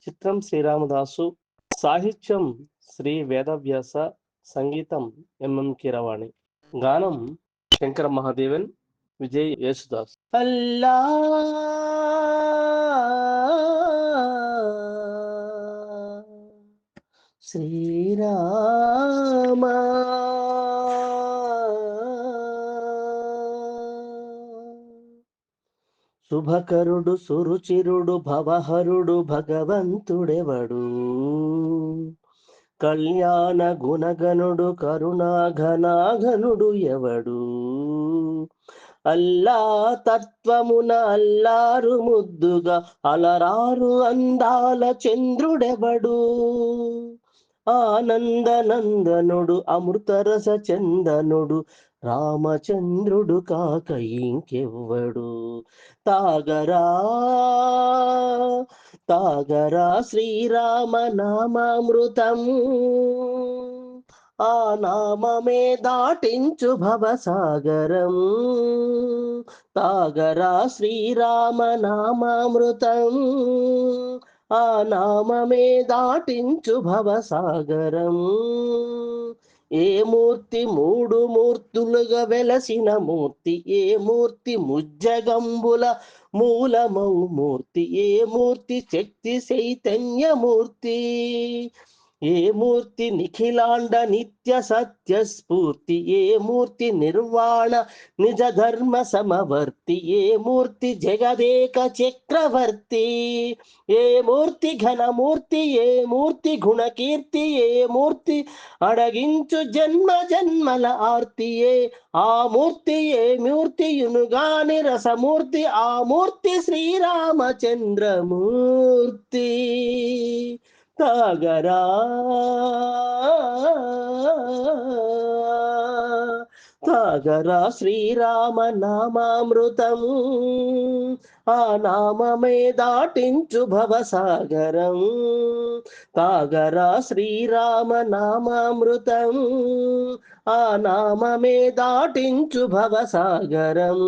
చిత్రం శ్రీరామదాసు, సాహిత్యం శ్రీ వేదవ్యాస, సంగీతం ఎంఎం కీరవాణి, గానం శంకర మహాదేవన్, విజయ్ యేసుదాస్. అల్లా శ్రీరామ శుభకరుడు సురుచిరుడు భవహరుడు భగవంతుడెవడు, కళ్యాణ గుణగణుడు కరుణాఘనాఘనుడు ఎవడు, అల్లా తత్వమున అల్లారు ముద్దుగా అలరారు అందాల చంద్రుడెవడు, ఆనందనందనుడు అమృతరస చందనుడు రామచంద్రుడు కాక ఇంకెవ్వడు. తాగరా తాగరా శ్రీరామ నామామృతం, ఆ నామమే దాటించు భవసాగరం. తాగరా శ్రీరామ నామామృతం, ఆ నామమే దాటించు భవసాగరం. ఏ మూర్తి మూడు మూర్తులుగా వెలసిన మూర్తి, ఏ మూర్తి ముజ్జగంబుల మూలమౌ మూర్తి, ఏ మూర్తి శక్తి చైతన్యమూర్తి, ఏ మూర్తి నిఖిలాండ నిత్య సత్య స్ఫూర్తి, ఏ మూర్తి నిర్వాణ నిజ ధర్మ సమవర్తి, ఏ మూర్తి జగదేక చక్రవర్తి, ఏ మూర్తి ఘనమూర్తి, ఏ మూర్తి గుణకీర్తి, ఏ మూర్తి అడగించు జన్మ జన్మల ఆర్తియే, ఆ మూర్తి ఏ మూర్తియునుగాని రసమూర్తి, ఆ మూర్తి శ్రీరామచంద్రమూర్తి. తాగరా తాగరా శ్రీరామ నామామృతం, ఆ నామమే దాటించు భవసాగరం. తాగరా శ్రీరామ నామామృతం, ఆ నామమే దాటించు భవసాగరం.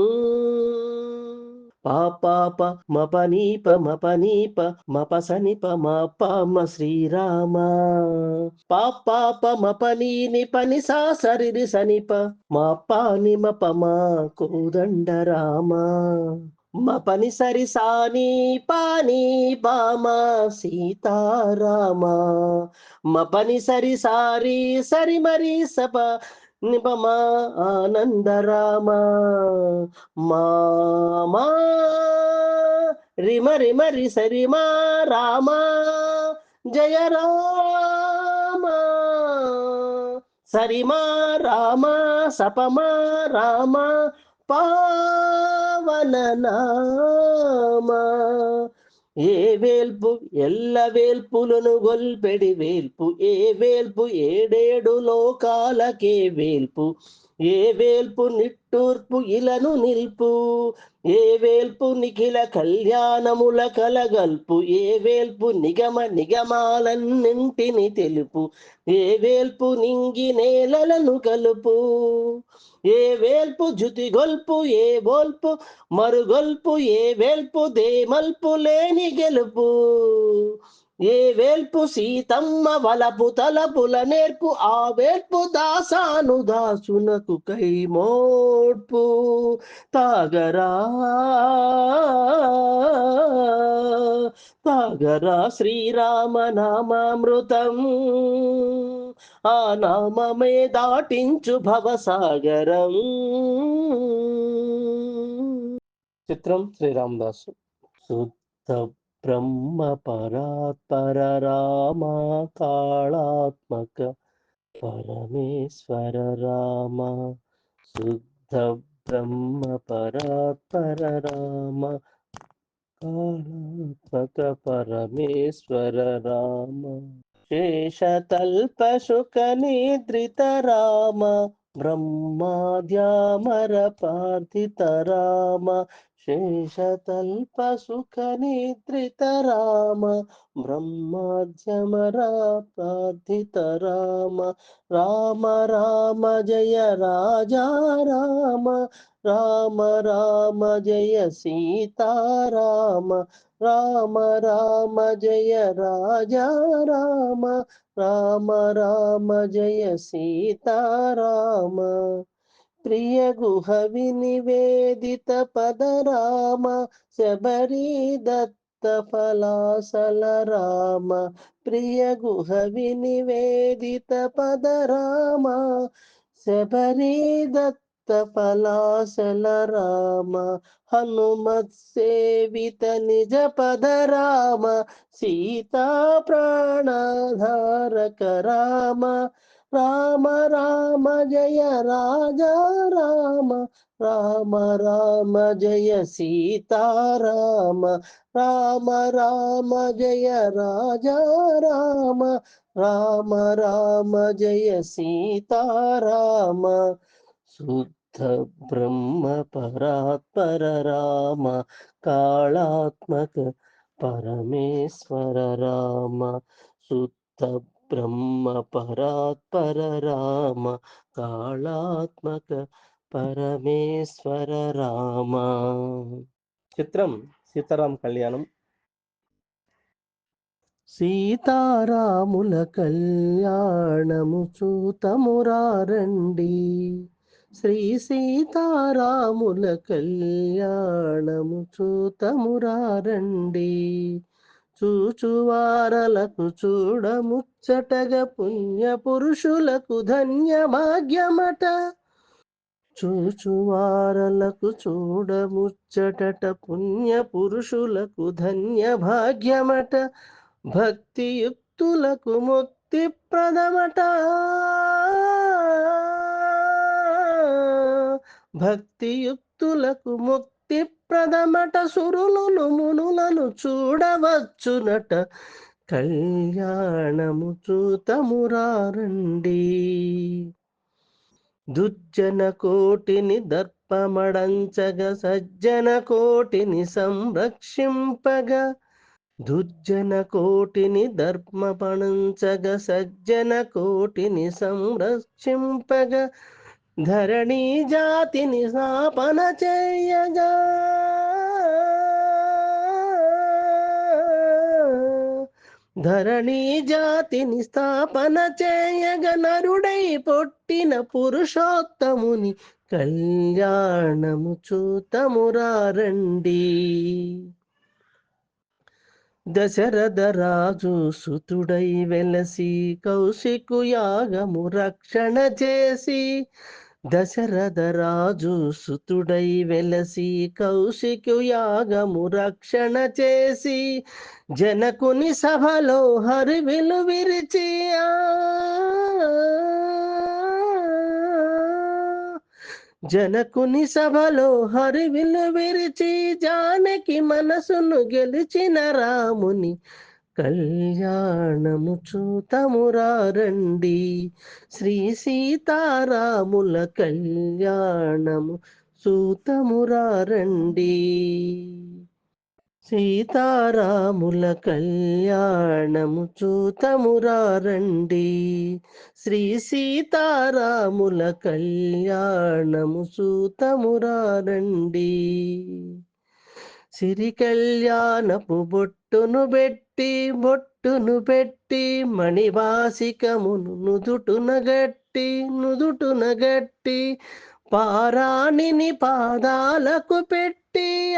పాపాప మపనీప మపనీప మపసనిప మపమ శ్రీరామ, పాపాప మపనీని పని సా సరిరి సనిప మపాని మపమా కోదండ రామ, మపని సరి సాని పాని పామ సీతారామ, మపని సరి సారి సరి మరి సప నిపమా ఆనందరామ, మామా రిమ రిమ రి సరిమా రామ, జయ రామ సరిమా రామ సపమా రామ, పావన నామ. ఏ వేల్పు ఎల్ల వేల్పులను గొల్పెడి వేల్పు, ఏ వేల్పు ఏడేడు లోకాలకే వేల్పు, ఏ వేల్పు నిట్టూర్పు ఇలను నిల్పు, ఏ వేల్పు నిఖిల కళ్యాణముల కలగల్పు, ఏ వేల్పు నిగమ నిగమాలన్నింటిని తెలుపు, ఏ వేల్పు నింగి నేలలను కలుపు, ఏ వేల్పు జుతి గొల్పు, ఏ బోల్పు మరుగొల్పు, ఏ వేల్పు దేమల్పు లేని గెలుపు, ఏ వేల్పు సీతమ్మ వలపు తలపుల నేర్పు, ఆ వేల్పు దాసాను దాసునకు కైమోడ్పు. తాగరా తాగరా శ్రీరామ నామామృతం, ఆ నామమే దాటించు భవసాగరం. చిత్రం శ్రీరామదాసు. శుద్ధ బ్రహ్మ పరాత్పర రామ, కాళాత్మక పరమేశ్వర రామ, శుద్ధ బ్రహ్మ పరాత్పర రామ, కాళాత్మక పరమేశ్వర రామ, శేషతల్పశుక నిద్రిత రామ, బ్రహ్మాద్యామర పార్థిత రామ, शेषतल्पसुखनिद्रित राम ब्रह्माद्यमरा प्रार्थित राम राम राम जय राजा राम राम राम जय सीता राम राम राम जय राजा राम राम राम जय सीता राम ప్రియ గుహ వినివేదిత పద రామ శబరి దత్త ఫలాసల రామ ప్రియ గుహ వినివేదిత పద రామ శబరి దత్త ఫలాసల రామ హనుమత్ సేవిత నిజ పద రామ సీతా ప్రాణధారక రామ రామ రామ జయ రాజా రామ రామ రామ జయ సీతారామ రామ రామ జయ రాజా రామ రామ రామ జయ సీతారామ శుద్ధ బ్రహ్మ పరాత్పర రామ కాళాత్మక పరమేశ్వర రామ శుద్ధ బ్రహ్మ పరాత్పర రామ కాళాత్మక పరమేశ్వర రామ. చిత్రం సీతారాం కళ్యాణం. సీతారాముల కళ్యాణము చూతమురారండి, శ్రీ సీతారాముల కళ్యాణము చూతమురారండి. చూచువారలకు చూడముచ్చటగా పుణ్య పురుషులకు ధన్య భాగ్యమట. చూచువారలకు చూడముచ్చటట పుణ్య పురుషులకు ధన్య భాగ్యమట. భక్తియుక్తులకు ముక్తి ప్రదమట. భక్తియుక్తులకు ముక్తి ప్రదమట. సురులను మునులను చూడవచ్చునట. కళ్యాణము చూతమురారండి. దుర్జన కోటిని దర్పమడంచగా సజ్జన కోటిని సంరక్షింపగా. దుర్జన కోటిని దర్పమడంచగా సజ్జన కోటిని సంరక్షింపగా. ధరణి జాతిని స్థాపన చేయగా. ధరణి జాతిని స్థాపన చేయగ నరుడై పొట్టిన పురుషోత్తముని కళ్యాణము చూతమురారండి. దశరథ రాజు సుతుడై వెలసి కౌశికు యాగము రక్షణ చేసి. దశరథ రాజు సుతుడై వెలసి కౌశికు యాగము రక్షణ చేసి. జనకుని సభలో హరివిలు విరిచి. జనకుని సభలో హరివిలు విరిచి జానకి మనసును గెలిచిన రాముని కళ్యాణము చూతమురారండి. శ్రీ సీతారాముల కళ్యాణము చూతమురారండి. సీతారాముల కళ్యాణము చూతమురారండి. శ్రీ సీతారాముల కళ్యాణము చూతమురారండి. సిరి కళ్యాణపు బొట్టును పెట్టి మణివాసికమును నుదుటున గట్టి పారాణిని పాదాలకు పెట్టి.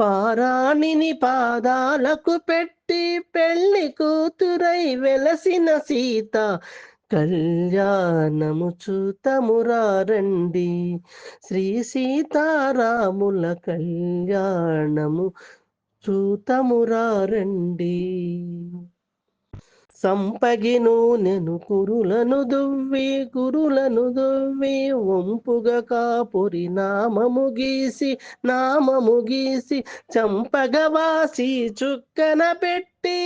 పారాణిని పాదాలకు పెట్టి పెళ్లి కూతురై వెలసిన సీత కళ్యాణము చూతమురారండి. శ్రీ సీతారాముల కళ్యాణము చూతమురారండి. సంపగి నూనెను కురులను దువ్వి వంపుగా కాపురి నామము గీసి చంపగవాసి చుక్కన పెట్టి.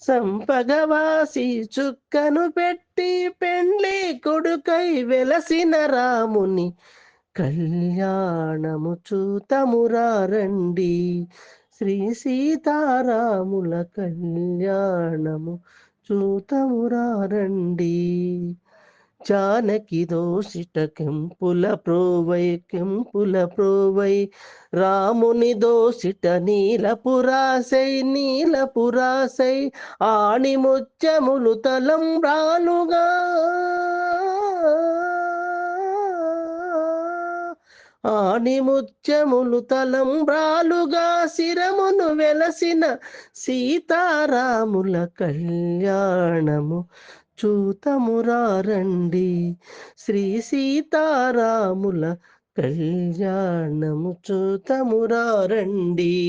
సంపగవాసి చుక్కను పెట్టి పెండ్లి కొడుకై వెలసిన రాముని కళ్యాణము చూతమురా రండి. శ్రీ సీతారాముల కళ్యాణము చూతమురా రండి. జానకి దోసిట కెంపుల ప్రోవై రాముని దోసిట నీలపురాసై ఆణిముత్యములు తలంబ్రాలుగా ఆణిముత్యములు తలంబ్రాలుగా శిరమును వెలసిన సీతారాముల కళ్యాణము చూతమురా రండి. శ్రీ సీతారాముల కళ్యాణము చూతమురా రండి.